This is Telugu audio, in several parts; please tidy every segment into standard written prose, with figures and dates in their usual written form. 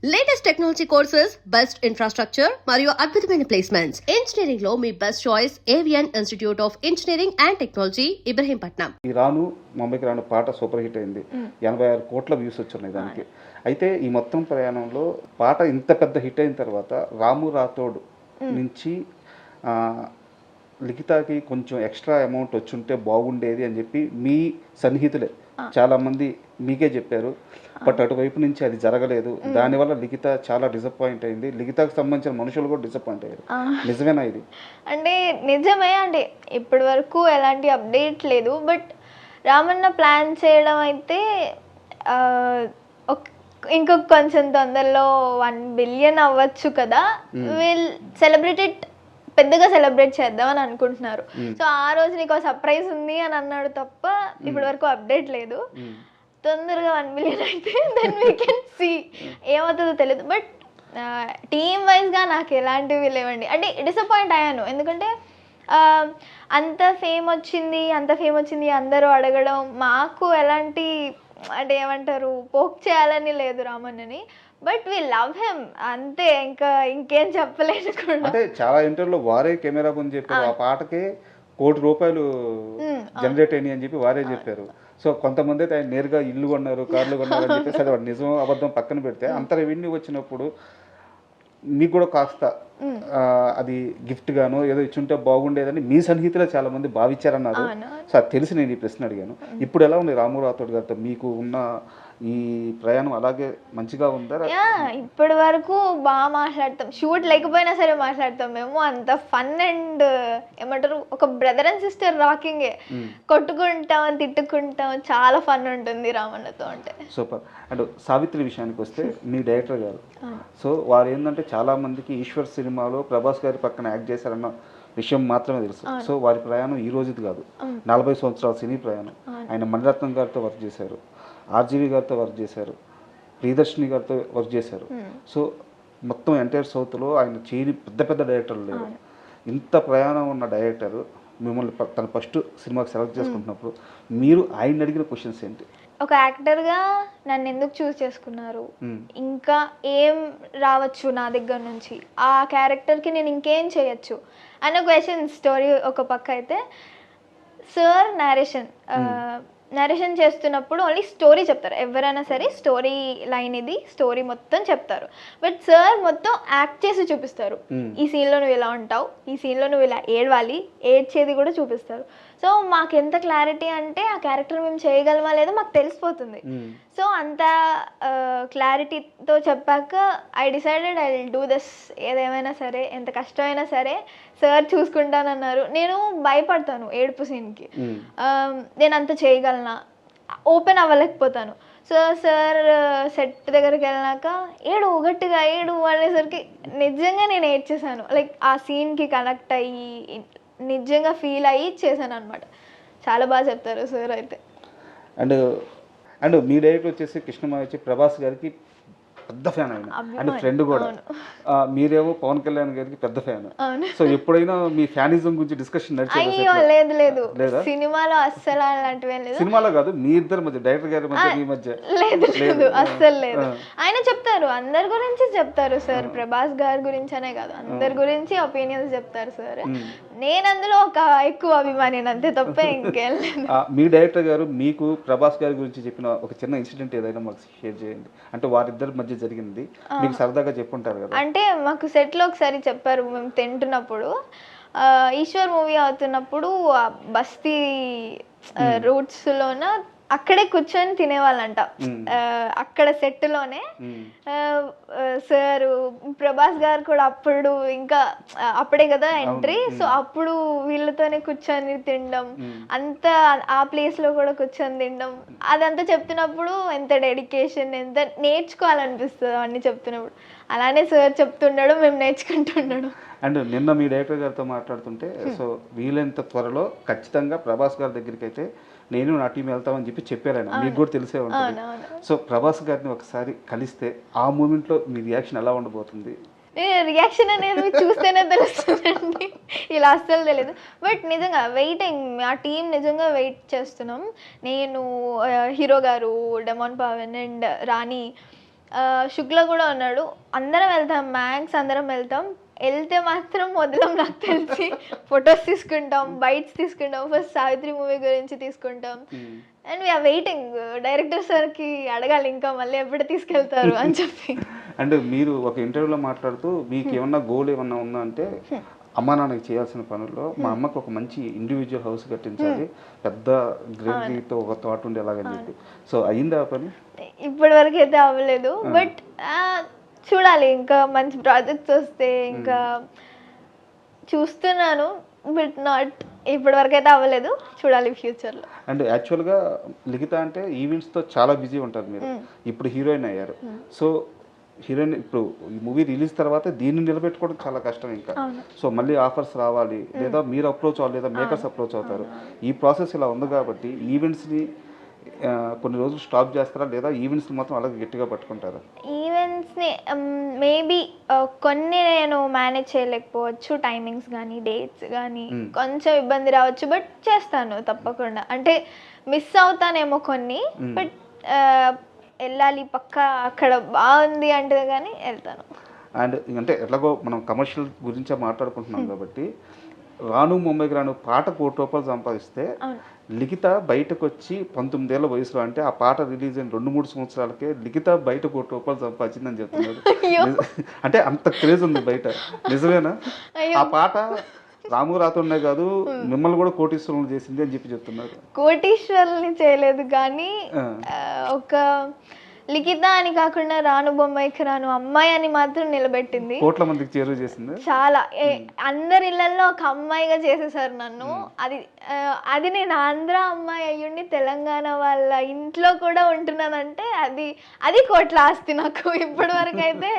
Latest technology courses, best infrastructure మరియు అద్భుతమైన ప్లేస్మెంట్స్. ఇంజనీరింగ్ లో మీ best choice Avian institute of engineering and technology, Ibrahimpatnam. ఈ రాను ముంబైకి రాను పాట సూపర్ హిట్ అయింది. 86 కోట్ల వ్యూస్ వచ్చున్నాయి దానికి. అయితే ఈ మొత్తం ప్రయాణంలో పాట ఇంత పెద్ద హిట్ అయిన తర్వాత రాము రాథోడ్ నుంచి లిఖితాకి కొంచెం ఎక్స్ట్రా అమౌంట్ వచ్చుంటే బాగుండేది అని చెప్పి మీ సన్నిహితులే చాలామంది మీకే చెప్పారు. బట్ అటువైపు నుంచి అది జరగలేదు. దానివల్ల లిఖిత చాలా డిసప్పాయింట్ అయింది. లిఖితకు సంబంధించిన మనుషులు కూడా డిసప్పాయింట్ అయ్యారు. నిజమేనా ఇది? అంటే నిజమే అండి. ఇప్పటి వరకు ఎలాంటి అప్డేట్ లేదు. బట్ రామన్న ప్లాన్ చేయడం అయితే ఇంకొక కొంచెం తొందరలో 1 బిలియన్ అవ్వచ్చు కదా, వీల్ సెలబ్రేటెడ్ పెద్దగా సెలబ్రేట్ చేద్దామని అనుకుంటున్నారు. సో ఆ రోజు నీకు సర్ప్రైజ్ ఉంది అని అన్నాడు తప్ప ఇప్పటి వరకు అప్డేట్ లేదు. తొందరగా 1 బిలియన్ అయితే దెన్ వీ కెన్ సీ ఏమవుతుందో తెలియదు. బట్ టీమ్ వైజ్గా నాకు ఎలాంటివి లేవండి. అంటే డిసప్పాయింట్ అయ్యాను. ఎందుకంటే అంత ఫేమ్ వచ్చింది అందరూ అడగడం, మాకు ఎలాంటి అంటే ఏమంటారు పోక్ చేయాలని లేదు రామన్నని. బట్ వి లవ్ హిమ్ అంతే, ఇంకేం చెప్పలేను కూడా. అంటే చాలా ఇంటర్వ్యూలో వారే కెమెరా ముందు చెప్పారు, ఆ పాటకే ₹1 కోటి జనరేట్ అయినాయి అని చెప్పి వారే చెప్పారు. సో కొంతమంది అయితే ఆయన నేరుగా ఇల్లు కొన్నారు, కార్లు కొన్నారు అని చెప్పేసి అది నిజం అబద్ధం పక్కన పెడితే అంత రెవెన్యూ వచ్చినప్పుడు మీకు కూడా కాస్త అది గిఫ్ట్ గాను ఏదో ఇచ్చుంటే బాగుండేదని మీ సన్నిహితులే చాలా మంది భావించారన్నారు. సో అది తెలిసి నేను ఈ ప్రశ్న అడిగాను. ఇప్పుడు ఎలా ఉంది రాము రాథోడ్ గారితో మీకు ఉన్న ఈ ప్రయాణం? అలాగే మంచిగా ఉందా? ఇప్పటి వరకు బాగా మాట్లాడతాం. షూట్ లేకపోయినా సరే మాట్లాడతాం మేము. అంత ఫన్ అండ్ ఏమంటారు ఒక బ్రదర్ అండ్ సిస్టర్ రాకింగే. కొట్టుకుంటాం, తిట్టుకుంటాం, చాలా ఫన్ ఉంటుంది రామన్నతో అంటే. సూపర్. అండ్ సావిత్రి విషయానికి వస్తే మీ డైరెక్టర్ గారు, సో వారు ఏంటంటే చాలా మందికి ఈశ్వర్ సినిమాలో ప్రభాస్ గారి పక్కన యాక్ట్ చేశారన్న విషయం మాత్రమే తెలుసు. సో వారి ప్రయాణం ఈ రోజుది కాదు, 40 సంవత్సరాల సినీ ప్రయాణం. ఆయన మణిరత్నం గారితో వర్క్ చేశారు, ఆర్జీవి గారితో వర్క్ చేశారు, ప్రియదర్శిని గారితో వర్క్ చేశారు. సో మొత్తం ఎంటైర్ సౌత్లో ఆయన చేయని పెద్ద డైరెక్టర్లు లేరు. ఇంత ప్రయాణం ఉన్న డైరెక్టర్ మిమ్మల్ని తన ఫస్ట్ సినిమాకి సెలెక్ట్ చేసుకుంటున్నప్పుడు మీరు ఆయన అడిగిన క్వశ్చన్స్ ఏంటి? ఒక యాక్టర్గా నన్ను ఎందుకు చూస్ చేసుకున్నారు, ఇంకా ఏం రావచ్చు నా దగ్గర నుంచి, ఆ క్యారెక్టర్కి నేను ఇంకేం చేయొచ్చు అన్న క్వశ్చన్. స్టోరీ ఒక పక్క అయితే, సార్ నరేషన్ చేస్తున్నప్పుడు ఓన్లీ స్టోరీ చెప్తారు. ఎవరైనా సరే స్టోరీ లైన్ ఇది, స్టోరీ మొత్తం చెప్తారు. బట్ సార్ మొత్తం యాక్ట్ చేసి చూపిస్తారు. ఈ సీన్లో నువ్వు ఇలా ఉంటావు, ఈ సీన్లో నువ్వు ఇలా ఏడవాలి, ఏడ్చేది కూడా చూపిస్తారు. సో మాకు ఎంత క్లారిటీ అంటే ఆ క్యారెక్టర్ మేము చేయగలమా లేదో మాకు తెలిసిపోతుంది. సో అంత క్లారిటీతో చెప్పాక I decided I will do this. ఏదేమైనా సరే, ఎంత కష్టమైనా సరే సార్ చూసుకుంటానన్నారు. నేను భయపడతాను ఏడుపు సీన్కి. నేను అంత చేయగలనా, ఓపెన్ అవ్వలేకపోతాను. సో సార్ సెట్ దగ్గరికి వెళ్ళినాక గట్టిగా ఏడు అనేసరికి నిజంగా నేను ఏడ్చేసాను. లైక్ ఆ సీన్కి కనెక్ట్ అయ్యి నిజంగా ఫీల్ అయ్యి చేశాను అనమాట. చాలా బాగా చెప్తారు సార్ అయితే. అండ్ మీ డైరెక్టర్ వచ్చేసి కృష్ణమాయ వచ్చి ప్రభాస్ గారికి పెద్ద ఫ్యాన్ ఆయన, అండ్ ఫ్రెండ్ కూడా. మీరేమో పవన్ కళ్యాణ్ గారికి పెద్ద ఫ్యాన్. సో ఎప్పుడైనా మీ ఫ్యానిజం గురించి డిస్కషన్ లేదు సినిమాలో అస్సలు అలాంటివి లేదు. సినిమాలో కాదు, మీ ఇద్దరి మధ్య, డైరెక్టర్ గారి మధ్య, మీ మధ్య లేదు అస్సలు లేదు. ఆయన చెప్తారు, అందరి గురించి చెప్తారు సార్. ప్రభాస్ గారి గురించి అనే కాదు, అందరి గురించి ఒపీనియన్స్ చెప్తారు సార్. నేను అందులో ఒక ఎక్కువ అభిమాని అంతే తప్ప ఇంకేం లేదు. మీ డైరెక్టర్ గారు మీకు ప్రభాస్ గారి గురించి చెప్పిన ఒక చిన్న ఇన్సిడెంట్ ఏదైనా మాకు షేర్ చేయండి. అంటే వారిద్దరి మధ్య జరిగింది మీకు సరదాగా చెప్పుంటారు కదా. అంటే మాకు సెట్లో ఒకసారి చెప్పారు, మేము తింటున్నప్పుడు ఈశ్వర్ మూవీ అవుతున్నప్పుడు బస్తీ రూట్స్లోన అక్కడే కూర్చొని తినేవాళ్ళంట. అక్కడ సెట్లోనే సారు ప్రభాస్ గారు కూడా అప్పుడు ఇంకా అప్పుడే కదా ఎంట్రీ. సో అప్పుడు వీళ్ళతోనే కూర్చొని తినడం, అంతా ఆ ప్లేస్లో కూడా కూర్చొని తినడం, అదంతా చెప్తున్నప్పుడు ఎంత డెడికేషన్, ఎంత నేర్చుకోవాలనిపిస్తుంది అన్నీ చెప్తున్నప్పుడు. అలానే సార్ చెప్తుండడు, మేము నేర్చుకుంటుండడు. అండ్ నిన్న మీ డైరెక్టర్ గారితో మాట్లాడుతుంటే, సో వీలైనంత త్వరలో ఖచ్చితంగా ప్రభాస్ గారి దగ్గరికి అయితే నేను నా టీం వెళ్తామని చెప్పారు ఆయన. మీకు కూడా తెలిసే ఉంటుంది. సో ప్రభాస్ గారిని ఒకసారి కలిస్తే ఆ మూమెంట్లో మీ రియాక్షన్ ఎలా ఉండబోతుంది? రియాక్షన్ అనేది చూస్తేనే తెలుస్తుందండి, ఇలా అస్సలు తెలియదు. బట్ నిజంగా వెయిటింగ్, ఆ టీం నిజంగా వెయిట్ చేస్తున్నాం. నేను, హీరో గారు, డెమాన్ పవన్ అండ్ రాణి, శుక్ల కూడా ఉన్నాడు. అందరం వెళ్తాం, మ్యాక్స్ అందరం వెళ్తాం. వెళ్తే మాత్రం మొదలం నాకు తెలిసి ఫొటోస్ తీసుకుంటాం, బైట్స్ తీసుకుంటాం, ఫస్ట్ సావిత్రి మూవీ గురించి తీసుకుంటాం. అండ్ వీఆర్ వెయిటింగ్ డైరెక్టర్ సార్కి అడగాలి ఇంకా మళ్ళీ ఎప్పుడు తీసుకెళ్తారు అని చెప్పి. అండ్ మీరు ఒక ఇంటర్వ్యూలో మాట్లాడుతూ మీకు ఏమన్నా గోల్ ఏమన్నా ఉందా అంటే అమ్మా నాన్నకి చేయాల్సిన పనుల్లో మా అమ్మకు ఒక మంచి ఇండివిజువల్ హౌస్ కట్టించాలి, పెద్ద గ్రీనరీతో ఒక తోట ఉండేలాగని చెప్పి. సో అయిందా ఆ పని? ఇప్పటి వరకు అయితే అవ్వలేదు, బట్ చూడాలి ఇంకా మంచి ప్రాజెక్ట్స్ వస్తే ఇంకా చూస్తున్నాను, బట్ నాట్ ఇప్పటి వరకు అయితే అవ్వలేదు, చూడాలి ఫ్యూచర్లో. అండ్ యాక్చువల్గా లిఖిత అంటే ఈవెంట్స్తో చాలా బిజీ ఉంటారు మీరు. ఇప్పుడు హీరోయిన్ అయ్యారు. సో హీరోయిన్ ఇప్పుడు ఈ మూవీ రిలీజ్ తర్వాత దీన్ని నిలబెట్టుకోవడం చాలా కష్టం ఇంకా. సో మళ్ళీ ఆఫర్స్ రావాలి, లేదా మీరు అప్రోచ్ అవ్వాలి, లేదా మేకర్స్ అప్రోచ్ అవుతారు. ఈ ప్రాసెస్ ఇలా ఉంది కాబట్టి ఈవెంట్స్ని కొన్ని రోజులు స్టాప్ చేస్తారా, లేదా ఈవెంట్స్ని మాత్రం అలాగే గట్టిగా పట్టుకుంటారా? ఈవెంట్స్ని మేబీ కొన్ని నేను మేనేజ్ చేయలేకపోవచ్చు, టైమింగ్స్ కానీ డేట్స్ కానీ కొంచెం ఇబ్బంది రావచ్చు, బట్ చేస్తాను తప్పకుండా. అంటే మిస్ అవుతానేమో కొన్ని, బట్ వెళ్ళాలి పక్కా, అక్కడ బాగుంది అంటే కానీ వెళ్తాను. అండ్ అంటే ఎట్లాగో మనం కమర్షియల్ గురించే మాట్లాడుకుంటున్నాం కాబట్టి రాను ముంబైకి రాను పాట ₹1 సంపాదిస్తే లిఖిత బయటకు వచ్చి 19 ఏళ్ల వయసులో, అంటే ఆ పాట రిలీజ్ అయిన 2-3 సంవత్సరాలకే లిఖిత బయట ₹1 సంపాదించిందని చెప్తున్నారు. అంటే అంత క్రేజ్ ఉంది బయట, నిజమేనా? ఆ పాట రాము రాతోనే కాదు మిమ్మల్ని కూడా కోటీశ్వరులు చేసింది అని చెప్పి చెప్తున్నారు. కోటీశ్వరుల్ని చేయలేదు కానీ ఒక లిఖిత అని కాకుండా రాను బొమ్మాయికి రాను అమ్మాయి అని మాత్రం నిలబెట్టింది. కోట్ల మందికి చేరువ చేసింది. చాలా అందరి ఇళ్లలో ఒక అమ్మాయిగా చేసేసారు నన్ను. అది నేను ఆంధ్ర అమ్మాయి అయ్యుండి తెలంగాణ వాళ్ళ ఇంట్లో కూడా ఉంటున్నానంటే అది కోట్ల ఆస్తి నాకు. ఇప్పటి వరకు అయితే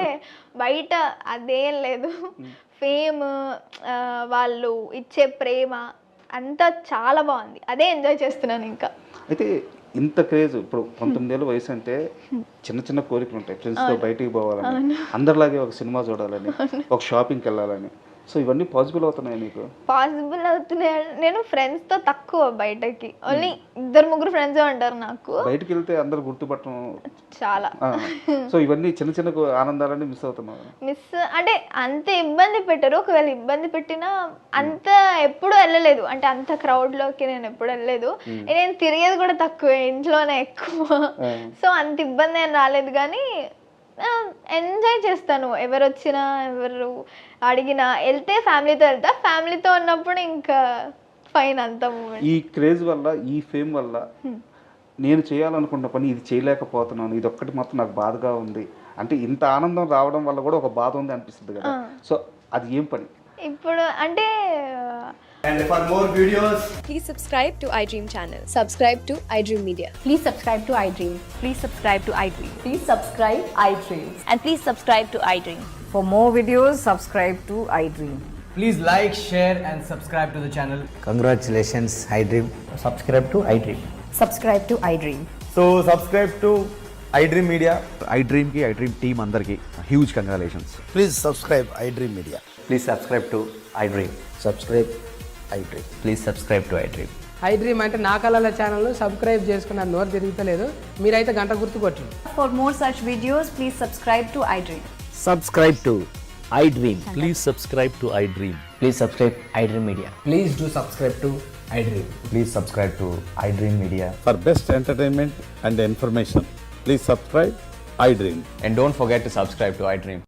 బయట అదేం లేదు. ఫేమ్, వాళ్ళు ఇచ్చే ప్రేమ అంతా చాలా బాగుంది, అదే ఎంజాయ్ చేస్తున్నాను ఇంకా. అయితే ఇంత క్రేజ్, ఇప్పుడు 19 ఏళ్ళ వయసు అంటే చిన్న చిన్న కోరికలు ఉంటాయి, ఫ్రెండ్స్తో బయటికి పోవాలని, అందరిలాగే ఒక సినిమా చూడాలని, ఒక షాపింగ్కి వెళ్ళాలని. సో ఇవన్నీ పాసిబుల్ అవుతున్నాయి నీకు? పాసిబుల్ అవుతున్నాయి. నేను ఫ్రెండ్స్తో తక్కువ బయటకి, ఓన్లీ 2-3 ఫ్రెండ్స్ ఉంటారు నాకు. బయటకు వెళ్తే అందరు గుర్తుపట్టడం చాలా. సో ఇవన్నీ చిన్న చిన్న ఆనందాలన్నీ మిస్ అవుతున్నావు? మిస్ అంటే అంత ఇబ్బంది పెట్టరు, ఒకవేళ ఇబ్బంది పెట్టినా అంత ఎప్పుడు వెళ్ళలేదు, అంటే అంత క్రౌడ్లోకి నేను ఎప్పుడు వెళ్ళలేదు. నేను తిరిగేది కూడా తక్కువ, ఇంట్లోనే ఎక్కువ. సో అంత ఇబ్బంది ఏం రాలేదు, కానీ ఎంజాయ్ చేస్తాను. ఎవరు వచ్చినా ఎవరు అడిగినా వెళ్తే ఫ్యామిలీతో వెళ్తా, ఫ్యామిలీతో ఉన్నప్పుడు ఇంకా ఫైన్ అంత మూమెంట్. ఈ క్రేజ్ వల్ల, ఈ ఫేమ్ వల్ల నేను చేయాలనుకున్న పని ఇది చేయలేకపోతున్నాను, ఇది ఒక్కటి మాత్రం నాకు బాధగా ఉంది అంటే, ఇంత ఆనందం రావడం వల్ల కూడా ఒక బాధ ఉంది అనిపిస్తుంది కదా. సో అది ఏం పని ఇప్పుడు అంటే? And for more videos, please subscribe to iDream channel. Subscribe to iDream Media. Please subscribe to iDream. Please subscribe to iDream. Please subscribe iDream. And please subscribe to iDream. For more videos, subscribe to iDream. please like, share and subscribe to the channel. Congratulations, iDream. Subscribe to iDream. Subscribe to iDream. So subscribe to iDream Media. iDream ki iDream team andarki huge congratulations. Please subscribe iDream Media. Please subscribe to iDream. Subscribe iDream. Please subscribe to iDream. iDream అంటే నా కళల ఛానల్ను సబ్స్క్రైబ్ చేసుకున్న నోరు తిరుగుతలేదు, మీరైతే గంట గుర్తు కొట్టండి. For more such videos, please subscribe to iDream. Subscribe to iDream. Please subscribe to iDream. Please subscribe iDream Media. Please do subscribe to iDream. Please subscribe to iDream Media. For best entertainment and information, please subscribe iDream. And don't forget to subscribe to iDream.